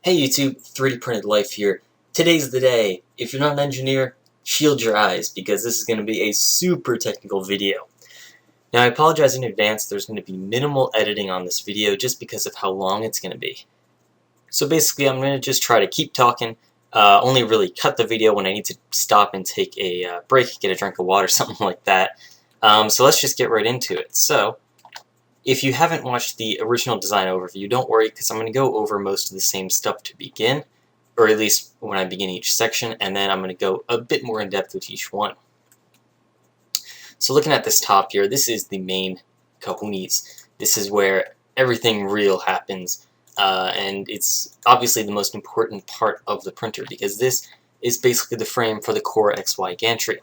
Hey YouTube, 3D Printed Life here. Today's the day. If you're not an engineer, shield your eyes because this is going to be a super technical video. Now I apologize in advance, there's going to be minimal editing on this video just because of how long it's going to be. So basically I'm going to just try to keep talking, only really cut the video when I need to stop and take a break, get a drink of water, something like that. So let's just get right into it. So, if you haven't watched the original design overview, don't worry because I'm going to go over most of the same stuff to begin, or at least when I begin each section, and then I'm going to go a bit more in depth with each one. So looking at this top here, this is the main kahunas. This is where everything real happens, and it's obviously the most important part of the printer because this is basically the frame for the core XY gantry.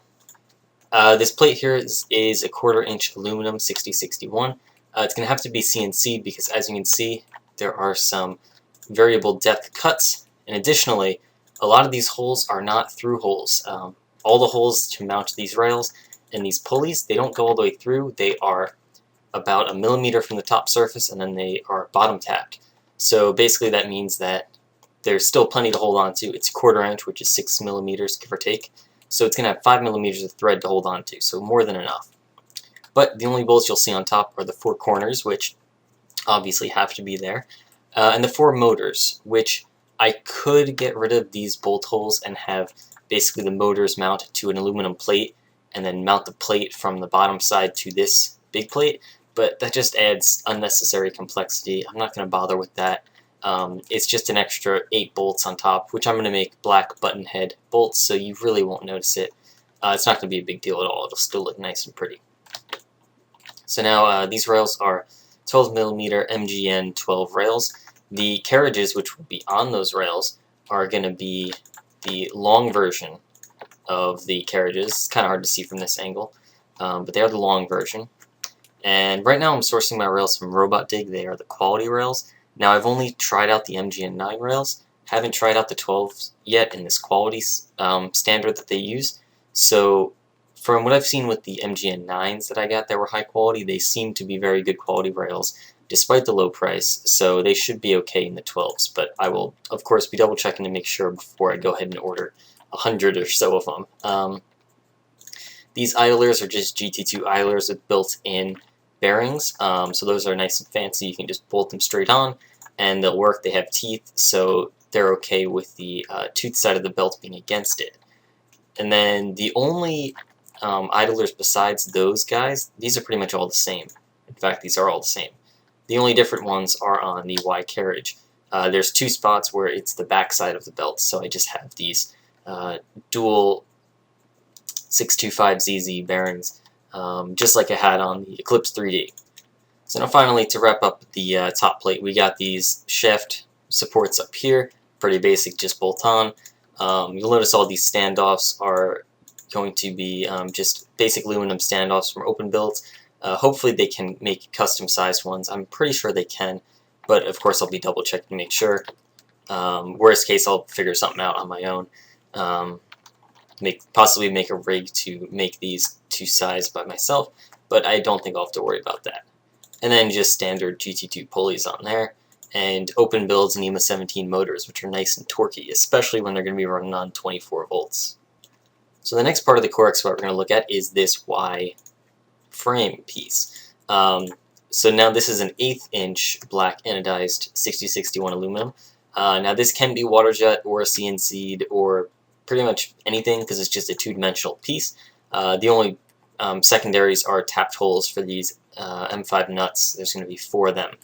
This plate here is a 1/4 inch aluminum 6061. It's going to have to be CNC'd because, as you can see, there are some variable depth cuts, and additionally, a lot of these holes are not through holes. All the holes to mount these rails and these pulleys, they don't go all the way through. They are about 1 millimeter from the top surface, and then they are bottom tapped. So basically that means that there's still plenty to hold on to. It's 1/4 inch, which is 6 millimeters, give or take. So it's going to have 5 millimeters of thread to hold on to, so more than enough. But the only bolts you'll see on top are the 4 corners, which obviously have to be there, and the 4 motors, which I could get rid of these bolt holes and have basically the motors mounted to an aluminum plate and then mount the plate from the bottom side to this big plate, but that just adds unnecessary complexity. I'm not going to bother with that. It's just an extra 8 bolts on top, which I'm going to make black button head bolts, so you really won't notice it. It's not going to be a big deal at all. It'll still look nice and pretty. So now these rails are 12mm MGN 12 rails. The carriages, which will be on those rails, are going to be the long version of the carriages. It's kind of hard to see from this angle, but they are the long version. And right now I'm sourcing my rails from Robot Dig. They are the quality rails. Now I've only tried out the MGN 9 rails. Haven't tried out the 12s yet in this quality standard that they use. So from what I've seen with the MGN 9s that I got that were high quality, they seem to be very good quality rails despite the low price, so they should be okay in the 12s, but I will of course be double checking to make sure before I go ahead and order 100 or so of them. These idlers are just GT2 idlers with built-in bearings, so those are nice and fancy. You can just bolt them straight on and they'll work. They have teeth, so they're okay with the tooth side of the belt being against it. And then the only idlers besides those guys, these are pretty much all the same. In fact, these are all the same. The only different ones are on the Y Carriage. There's 2 spots where it's the back side of the belt, so I just have these dual 625ZZ bearings, just like I had on the Eclips3D. So now finally, to wrap up the top plate, we got these shaft supports up here, pretty basic, just bolt on. You'll notice all these standoffs are going to be just basic aluminum standoffs from open builds. Hopefully they can make custom sized ones. I'm pretty sure they can, but of course I'll be double checking to make sure. Worst case, I'll figure something out on my own. Possibly make a rig to make these to size by myself, but I don't think I'll have to worry about that. And then just standard GT2 pulleys on there, and open builds NEMA 17 motors, which are nice and torquey, especially when they're going to be running on 24 volts. So the next part of the core XY we're going to look at is this Y frame piece. So now this is an 1/8 inch black anodized 6061 aluminum. Now this can be water jet or CNC'd or pretty much anything because it's just a 2-dimensional piece. The only secondaries are tapped holes for these M5 nuts. There's going to be 4 of them.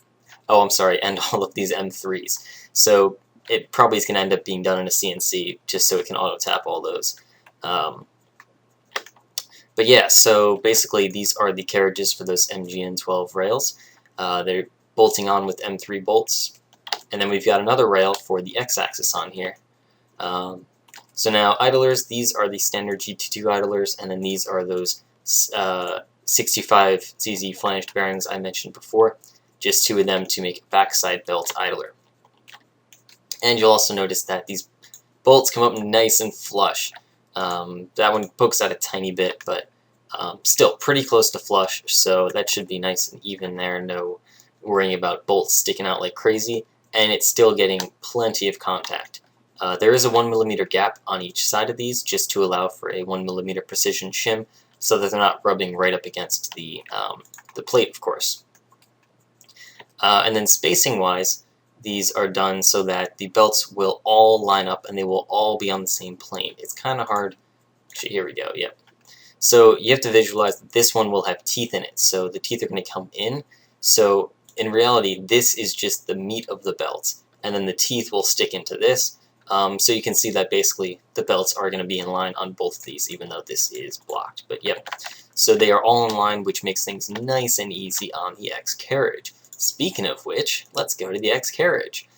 Oh, I'm sorry, and all of these M3s. So it probably is going to end up being done in a CNC just so it can auto tap all those. But yeah, so basically these are the carriages for those MGN 12 rails. They're bolting on with M3 bolts. And then we've got another rail for the X-axis on here. So now idlers, these are the standard GT2 idlers, and then these are those 65ZZ flanged bearings I mentioned before. Just 2 of them to make a backside belt idler. And you'll also notice that these bolts come up nice and flush. That one pokes out a tiny bit, but still pretty close to flush, so that should be nice and even there. No worrying about bolts sticking out like crazy. and it's still getting plenty of contact. There is a 1mm gap on each side of these just to allow for a 1mm precision shim so that they're not rubbing right up against the plate, of course. And then spacing wise, these are done so that the belts will all line up and they will all be on the same plane. It's kind of hard. Actually, here we go, yep. So you have to visualize that this one will have teeth in it, so the teeth are going to come in. So in reality, this is just the meat of the belt, and then the teeth will stick into this. So you can see that basically the belts are going to be in line on both of these, even though this is blocked. But yep, so they are all in line, which makes things nice and easy on the Carriage. Speaking of which, let's go to the Carriage.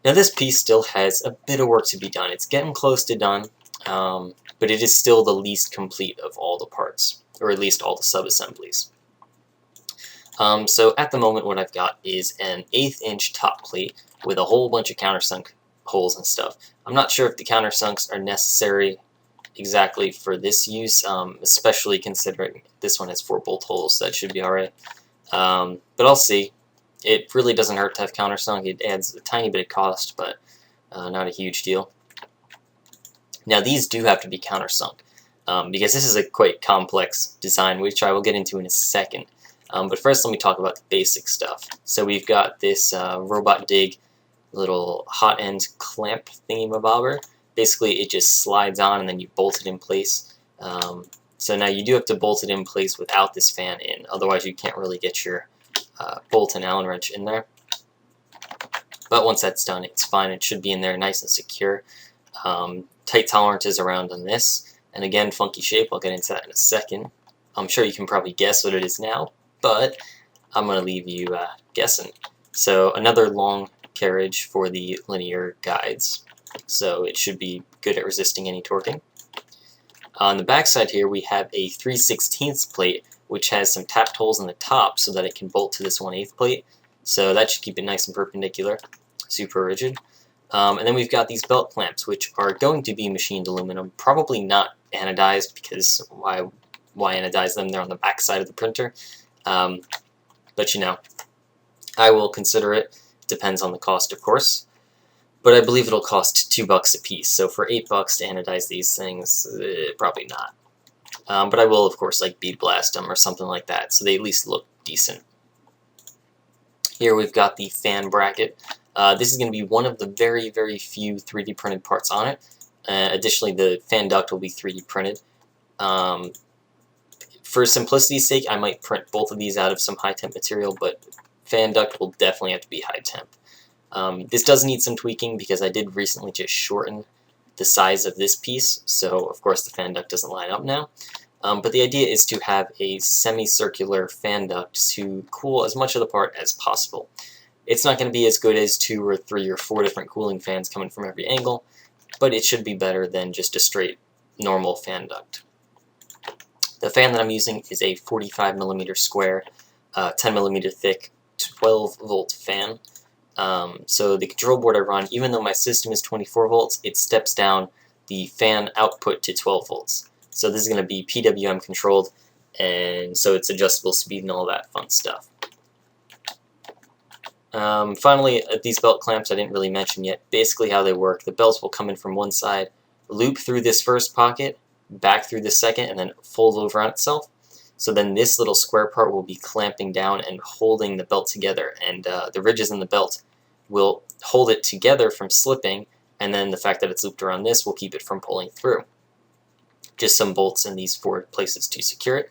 Now this piece still has a bit of work to be done. It's getting close to done, but it is still the least complete of all the parts, or at least all the sub-assemblies. So at the moment what I've got is an 1/8 inch top plate with a whole bunch of countersunk holes and stuff. I'm not sure if the countersunks are necessary exactly for this use, especially considering this one has 4 bolt holes, so that should be alright. But I'll see. It really doesn't hurt to have countersunk. It adds a tiny bit of cost, but not a huge deal. Now these do have to be countersunk, because this is a quite complex design, which I will get into in a second. But first let me talk about the basic stuff. So we've got this robot dig little hot end clamp thingy-mabobber. Basically it just slides on and then you bolt it in place. So now you do have to bolt it in place without this fan in, otherwise you can't really get your bolt and Allen wrench in there. But once that's done, it's fine. It should be in there nice and secure. Tight tolerances around on this, and again, funky shape. I'll get into that in a second. I'm sure you can probably guess what it is now, but I'm going to leave you guessing. So another long carriage for the linear guides, so it should be good at resisting any torquing. On the back side here, we have a 3/16 plate, which has some tapped holes in the top so that it can bolt to this 1/8 plate. So that should keep it nice and perpendicular, super rigid. And then we've got these belt clamps, which are going to be machined aluminum, probably not anodized, because why anodize them? They're on the back side of the printer. But you know, I will consider it. Depends on the cost, of course. But I believe it'll cost $2 a piece. So for $8 to anodize these things, probably not. But I will, of course, like bead blast them or something like that, so they at least look decent. Here we've got the fan bracket. This is going to be one of the very, very few 3D printed parts on it. Additionally, the fan duct will be 3D printed. For simplicity's sake, I might print both of these out of some high temp material, but fan duct will definitely have to be high temp. This does need some tweaking because I did recently just shorten the size of this piece, so of course the fan duct doesn't line up now. But the idea is to have a semicircular fan duct to cool as much of the part as possible. It's not going to be as good as 2 or 3 or 4 different cooling fans coming from every angle, but it should be better than just a straight normal fan duct. The fan that I'm using is a 45mm square, 10mm thick, 12-volt fan. So the control board I run, even though my system is 24 volts, it steps down the fan output to 12 volts. So this is going to be PWM controlled, and so it's adjustable speed and all that fun stuff. Finally, these belt clamps I didn't really mention yet. Basically how they work, the belts will come in from one side, loop through this first pocket, back through the second, and then fold over on itself. So then this little square part will be clamping down and holding the belt together, and the ridges in the belt will hold it together from slipping, and then the fact that it's looped around this will keep it from pulling through. Just some bolts in these 4 places to secure it.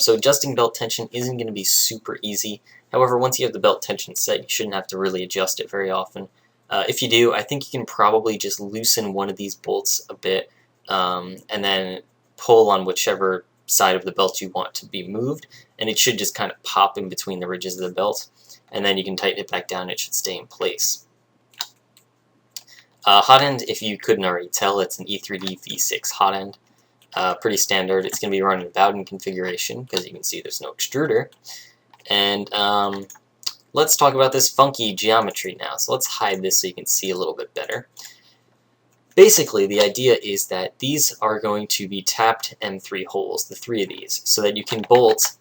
So adjusting belt tension isn't going to be super easy. However, once you have the belt tension set, you shouldn't have to really adjust it very often. If you do, I think you can probably just loosen one of these bolts a bit, and then pull on whichever side of the belt you want to be moved, and it should just kind of pop in between the ridges of the belt, and then you can tighten it back down and it should stay in place. Hot end, if you couldn't already tell, it's an E3D V6 hot end. Pretty standard. It's going to be running Bowden configuration, because you can see there's no extruder. And let's talk about this funky geometry now. So let's hide this so you can see a little bit better. Basically, the idea is that these are going to be tapped M3 holes, the 3 of these, so that you can bolt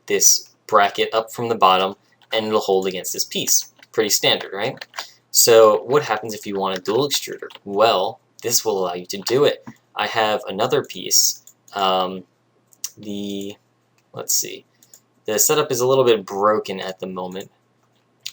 this bracket up from the bottom and it'll hold against this piece. pretty standard, right? So what happens if you want a dual extruder? Well, this will allow you to do it. I have another piece. Let's see. The setup is a little bit broken at the moment.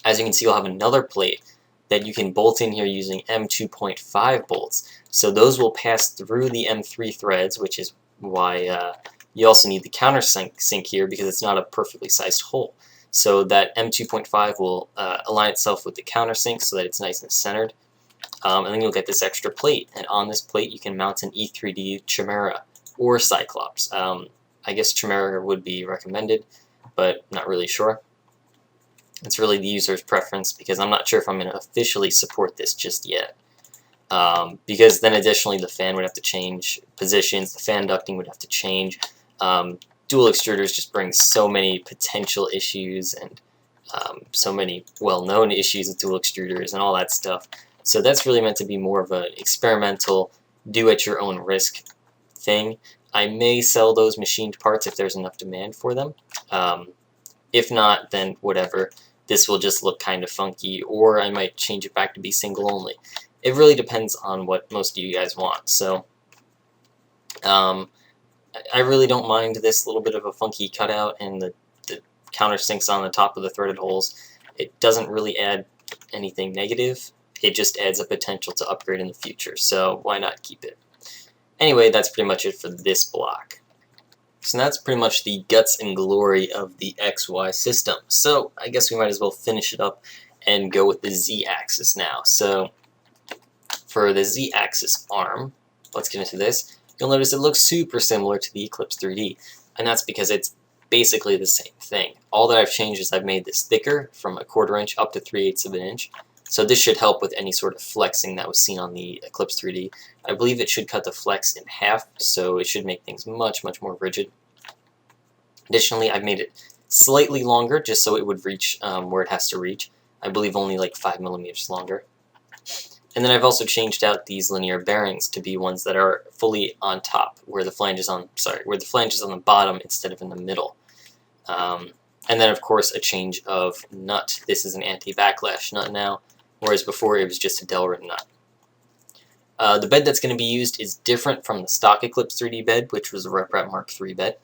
As you can see, you'll have another plate that you can bolt in here using M2.5 bolts. So those will pass through the M3 threads, which is why you also need the countersink here, because it's not a perfectly sized hole. So that M2.5 will align itself with the countersink so that it's nice and centered. And then you'll get this extra plate. And on this plate you can mount an E3D Chimera or Cyclops. I guess Chimera would be recommended, but not really sure. It's really the user's preference, because I'm not sure if I'm going to officially support this just yet. Because then additionally the fan would have to change positions, the fan ducting would have to change. Dual extruders just bring so many potential issues and so many well-known issues with dual extruders and all that stuff. So that's really meant to be more of an experimental, do-at-your-own-risk thing. I may sell those machined parts if there's enough demand for them. If not, then whatever. This will just look kind of funky, or I might change it back to be single only. It really depends on what most of you guys want. So I really don't mind this little bit of a funky cutout and the countersinks on the top of the threaded holes. It doesn't really add anything negative. It just adds a potential to upgrade in the future, so why not keep it? Anyway, that's pretty much it for this block. So that's pretty much the guts and glory of the XY system. So I guess we might as well finish it up and go with the Z-axis now. So for the Z-axis arm, let's get into this. You'll notice it looks super similar to the Eclips3D, and that's because it's basically the same thing. All that I've changed is I've made this thicker from 1/4 inch up to 3/8 of an inch. So this should help with any sort of flexing that was seen on the Eclips3D. I believe it should cut the flex in half, so it should make things much, much more rigid. Additionally, I've made it slightly longer just so it would reach where it has to reach. I believe only like 5 millimeters longer. And then I've also changed out these linear bearings to be ones that are fully on top, where the flange is on the bottom instead of in the middle. And then of course a change of nut. This is an anti-backlash nut now, whereas before it was just a Delrin nut. The bed that's going to be used is different from the stock Eclips3D bed, which was a RepRap Mark III bed.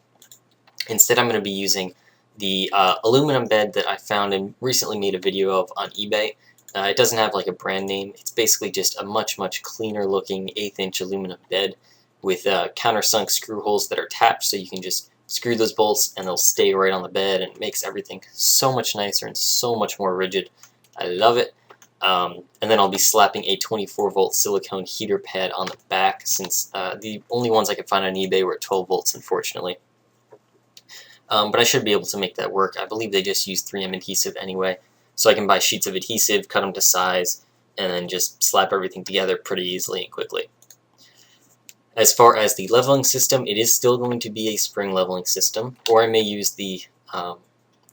Instead, I'm going to be using the aluminum bed that I found and recently made a video of on eBay. It doesn't have like a brand name. It's basically just a much, much cleaner looking 1/8 inch aluminum bed with countersunk screw holes that are tapped, so you can just screw those bolts and they'll stay right on the bed, and it makes everything so much nicer and so much more rigid. I love it. And then I'll be slapping a 24-volt silicone heater pad on the back, since the only ones I could find on eBay were 12 volts, unfortunately. But I should be able to make that work. I believe they just use 3M adhesive anyway, so I can buy sheets of adhesive, cut them to size, and then just slap everything together pretty easily and quickly. As far as the leveling system, it is still going to be a spring leveling system, or I may use the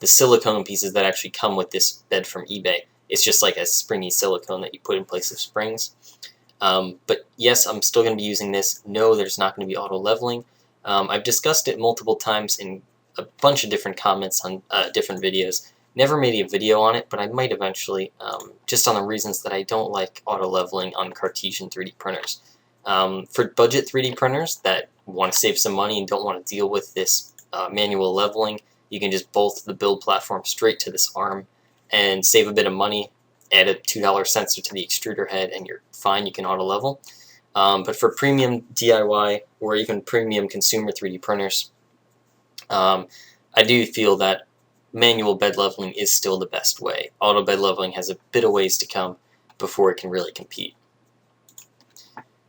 silicone pieces that actually come with this bed from eBay. It's just like a springy silicone that you put in place of springs. But yes, I'm still going to be using this. No, there's not going to be auto leveling. I've discussed it multiple times in a bunch of different comments on different videos. Never made a video on it, but I might eventually, just on the reasons that I don't like auto leveling on Cartesian 3D printers. For budget 3D printers that want to save some money and don't want to deal with this manual leveling, you can just bolt the build platform straight to this arm and save a bit of money, add a $2 sensor to the extruder head, and you're fine, you can auto level. But for premium DIY or even premium consumer 3D printers, I do feel that manual bed leveling is still the best way. Auto bed leveling has a bit of ways to come before it can really compete.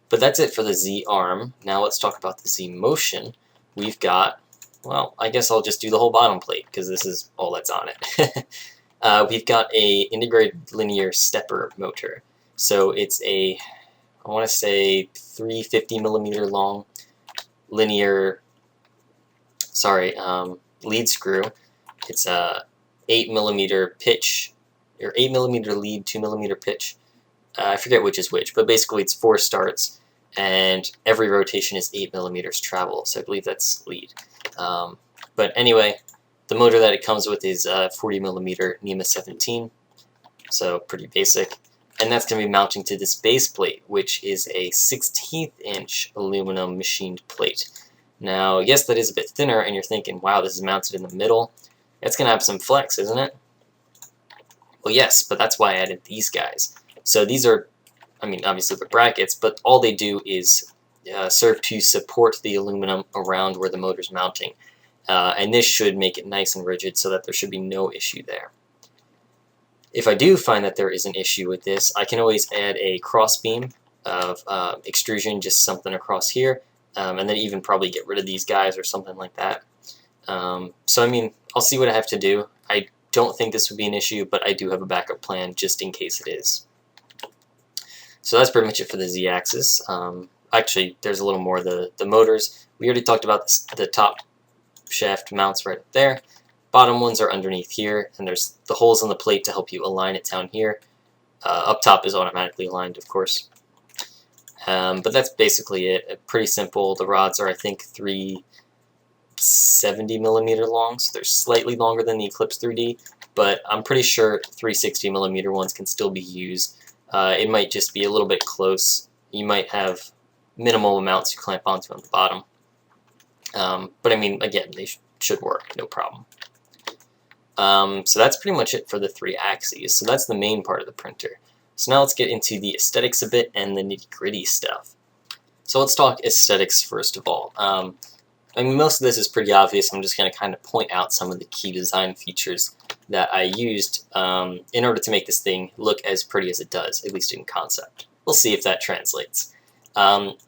But that's it for the Z arm. Now let's talk about the Z motion. We've got, well, I guess I'll just do the whole bottom plate because this is all that's on it. We've got a integrated linear stepper motor. So it's a, I want to say 350 millimeter long linear, lead screw. It's a 8 millimeter pitch, or 8 millimeter lead, 2 millimeter pitch. I forget which is which, but basically it's 4 starts, and every rotation is 8 millimeters travel, so I believe that's lead. But anyway, the motor that it comes with is 40 millimeter NEMA 17. so pretty basic. And that's going to be mounting to this base plate, which is a 1/16 inch aluminum machined plate. Now, yes, that is a bit thinner, and you're thinking, wow, this is mounted in the middle. It's going to have some flex, isn't it? Well, yes, but that's why I added these guys. So these are, I mean, obviously they're brackets, but all they do is serve to support the aluminum around where the motor's mounting. And this should make it nice and rigid so that there should be no issue there. If I do find that there is an issue with this, I can always add a cross beam of extrusion, just something across here, and then even probably get rid of these guys or something like that. So I mean, I'll see what I have to do. I don't think this would be an issue, but I do have a backup plan just in case it is. So that's pretty much it for the Z-axis. Actually, there's a little more. The motors, we already talked about this, the top shaft mounts right up there. Bottom ones are underneath here, and there's the holes on the plate to help you align it down here. Up top is automatically aligned, of course. But that's basically it. Pretty simple. The rods are, I think, 370mm long, so they're slightly longer than the Eclips3D, but I'm pretty sure 360mm ones can still be used. It might just be a little bit close. You might have minimal amounts you clamp onto on the bottom. But I mean, again, they should work, no problem. So that's pretty much it for the 3 axes. So that's the main part of the printer. So now let's get into the aesthetics a bit and the nitty-gritty stuff. So let's talk aesthetics first of all. I mean, most of this is pretty obvious. I'm just going to kind of point out some of the key design features that I used in order to make this thing look as pretty as it does, at least in concept. We'll see if that translates.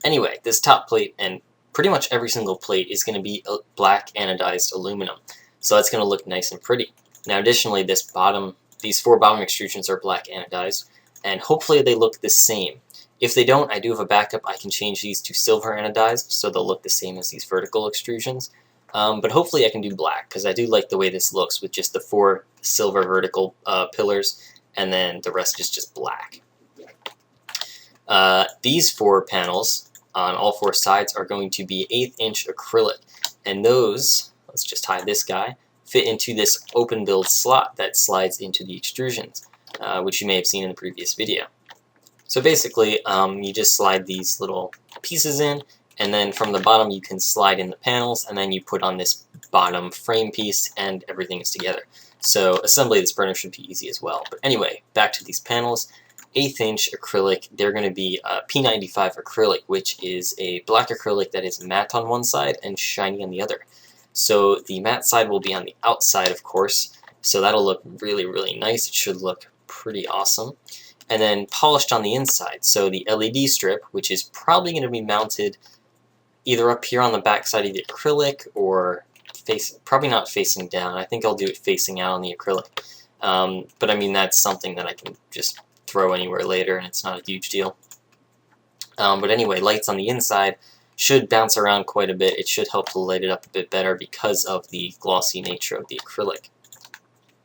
Anyway, this top plate and pretty much every single plate is going to be black anodized aluminum. So that's going to look nice and pretty. Now additionally, these 4 bottom extrusions are black anodized, and hopefully they look the same. If they don't, I do have a backup. I can change these to silver anodized, so they'll look the same as these vertical extrusions. But hopefully I can do black, because I do like the way this looks with just the 4 silver vertical pillars, and then the rest is just black. These 4 panels on all 4 sides are going to be 1/8 inch acrylic, and those, let's just hide this guy, fit into this open build slot that slides into the extrusions, which you may have seen in the previous video. So basically, you just slide these little pieces in, and then from the bottom you can slide in the panels, and then you put on this bottom frame piece, and everything is together. So assembly of this printer should be easy as well. But anyway, back to these panels. 1/8 inch acrylic, they're going to be P95 acrylic, which is a black acrylic that is matte on one side and shiny on the other. So the matte side will be on the outside, of course, so that'll look really, really nice. It should look pretty awesome. And then polished on the inside, so the LED strip, which is probably going to be mounted either up here on the back side of the acrylic or probably not facing down. I think I'll do it facing out on the acrylic. But I mean, that's something that I can just throw anywhere later, and it's not a huge deal. But anyway, lights on the inside should bounce around quite a bit. It should help to light it up a bit better because of the glossy nature of the acrylic.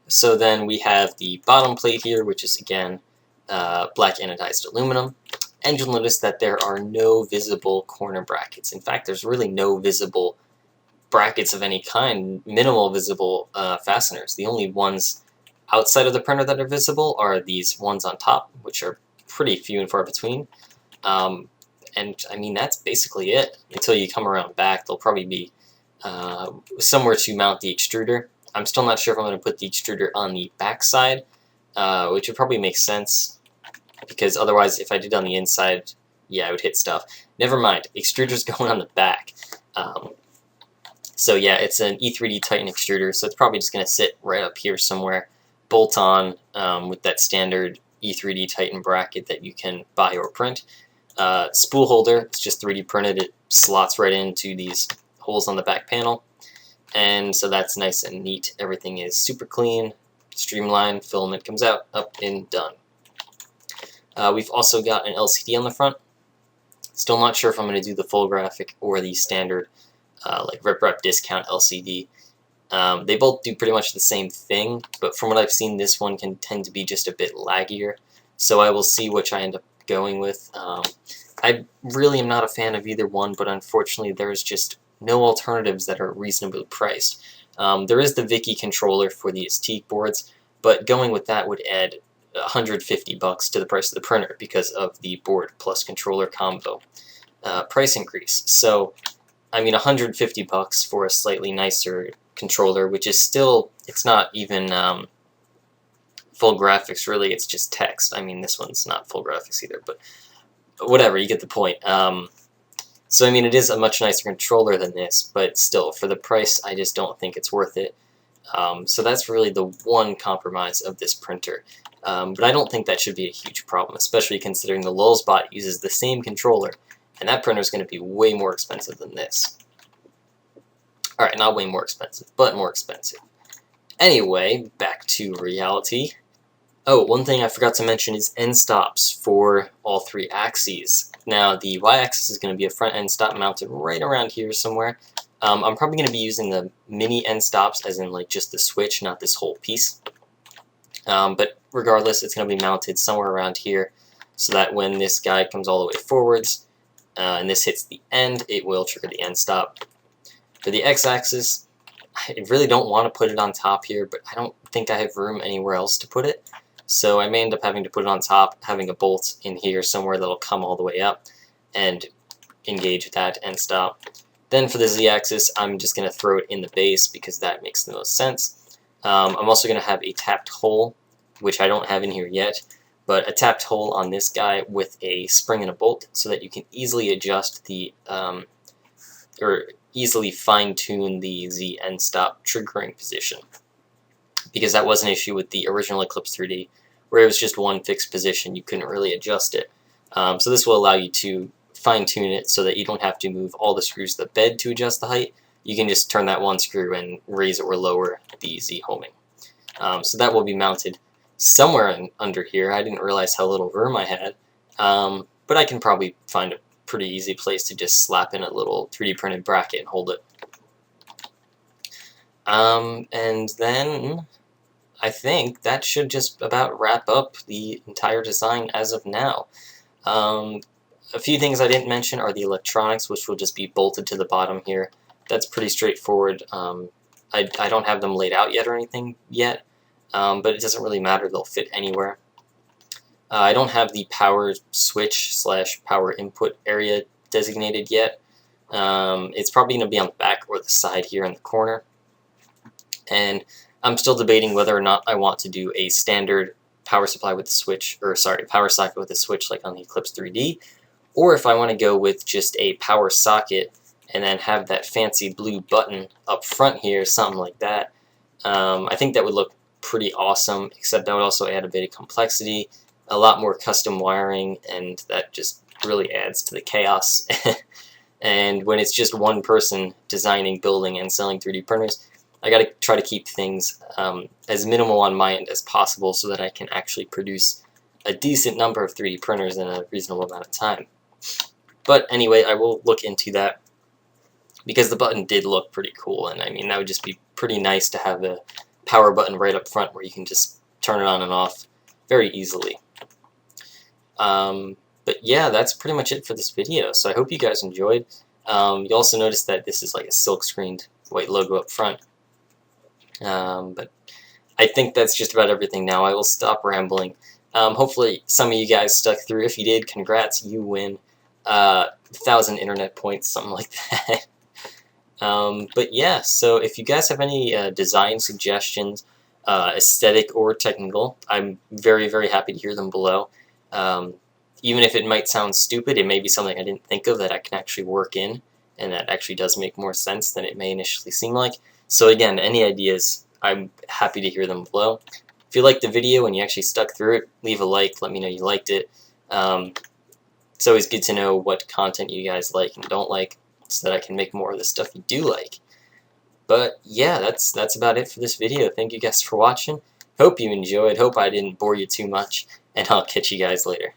So then we have the bottom plate here, which is again black anodized aluminum, and you'll notice that there are no visible corner brackets. In fact, there's really no visible brackets of any kind, minimal visible fasteners. The only ones outside of the printer that are visible are these ones on top, which are pretty few and far between. And I mean, that's basically it. Until you come around back, there'll probably be somewhere to mount the extruder. I'm still not sure if I'm going to put the extruder on the back side, which would probably make sense, because otherwise if I did on the inside, yeah, I would hit stuff. Never mind, extruder's going on the back. So yeah, it's an E3D Titan extruder, so it's probably just going to sit right up here somewhere, bolt on with that standard E3D Titan bracket that you can buy or print. Spool holder, it's just 3D printed, it slots right into these holes on the back panel, and so that's nice and neat. Everything is super clean, streamlined, filament comes out, up and done. We've also got an LCD on the front. Still not sure if I'm going to do the full graphic or the standard like rip discount LCD. They both do pretty much the same thing, but from what I've seen, this one can tend to be just a bit laggier, so I will see which I end up going with. I really am not a fan of either one, but unfortunately there's just no alternatives that are reasonably priced. There is the Vicky controller for the Aztec boards, but going with that would add $150 to the price of the printer because of the board plus controller combo price increase. So I mean, $150 for a slightly nicer controller, which is still, it's not even full graphics really, it's just text. I mean, this one's not full graphics either, but whatever, you get the point. So I mean, it is a much nicer controller than this, but still, for the price, I just don't think it's worth it. So that's really the one compromise of this printer. But I don't think that should be a huge problem, especially considering the Lulzbot uses the same controller, and that printer is going to be way more expensive than this. Alright, not way more expensive, but more expensive. Anyway, back to reality. Oh, one thing I forgot to mention is end stops for all three axes. Now, the y-axis is going to be a front end stop mounted right around here somewhere. I'm probably going to be using the mini end stops, as in like just the switch, not this whole piece. But regardless, it's going to be mounted somewhere around here, so that when this guy comes all the way forwards, and this hits the end, it will trigger the end stop. For the x-axis, I really don't want to put it on top here, but I don't think I have room anywhere else to put it. So I may end up having to put it on top, having a bolt in here somewhere that'll come all the way up and engage that end stop. Then for the z-axis, I'm just going to throw it in the base because that makes the most sense. I'm also going to have a tapped hole, which I don't have in here yet, but a tapped hole on this guy with a spring and a bolt so that you can easily adjust the, or easily fine-tune the Z end stop triggering position. Because that was an issue with the original Eclips3D, where it was just one fixed position, you couldn't really adjust it. So this will allow you to fine-tune it so that you don't have to move all the screws to the bed to adjust the height. You can just turn that one screw and raise or lower the Z homing. So that will be mounted somewhere under here. I didn't realize how little room I had, but I can probably find a pretty easy place to just slap in a little 3D printed bracket and hold it. And then I think that should just about wrap up the entire design as of now. A few things I didn't mention are the electronics, which will just be bolted to the bottom here. That's pretty straightforward. I don't have them laid out yet or anything yet, but it doesn't really matter, they'll fit anywhere. I don't have the power switch / power input area designated yet. It's probably going to be on the back or the side here in the corner. And I'm still debating whether or not I want to do a standard power supply with the switch, or sorry, power socket with a switch like on the Eclips3D, or if I want to go with just a power socket and then have that fancy blue button up front here, something like that. I think that would look pretty awesome, except that would also add a bit of complexity, a lot more custom wiring, and that just really adds to the chaos. And when it's just one person designing, building, and selling 3D printers, I gotta try to keep things as minimal on my end as possible so that I can actually produce a decent number of 3D printers in a reasonable amount of time. But anyway, I will look into that because the button did look pretty cool, and I mean that would just be pretty nice to have a power button right up front where you can just turn it on and off very easily. But yeah, that's pretty much it for this video, so I hope you guys enjoyed. You also noticed that this is like a silk screened white logo up front. But I think that's just about everything now. I will stop rambling. Hopefully some of you guys stuck through. If you did, congrats, you win 1,000 internet points, something like that. But yeah, so if you guys have any design suggestions, aesthetic or technical, I'm very, very happy to hear them below. Even if it might sound stupid, it may be something I didn't think of that I can actually work in, and that actually does make more sense than it may initially seem like. So again, any ideas, I'm happy to hear them below. If you liked the video and you actually stuck through it, leave a like, let me know you liked it. It's always good to know what content you guys like and don't like, so that I can make more of the stuff you do like. But yeah, that's about it for this video. Thank you guys for watching. Hope you enjoyed, hope I didn't bore you too much, and I'll catch you guys later.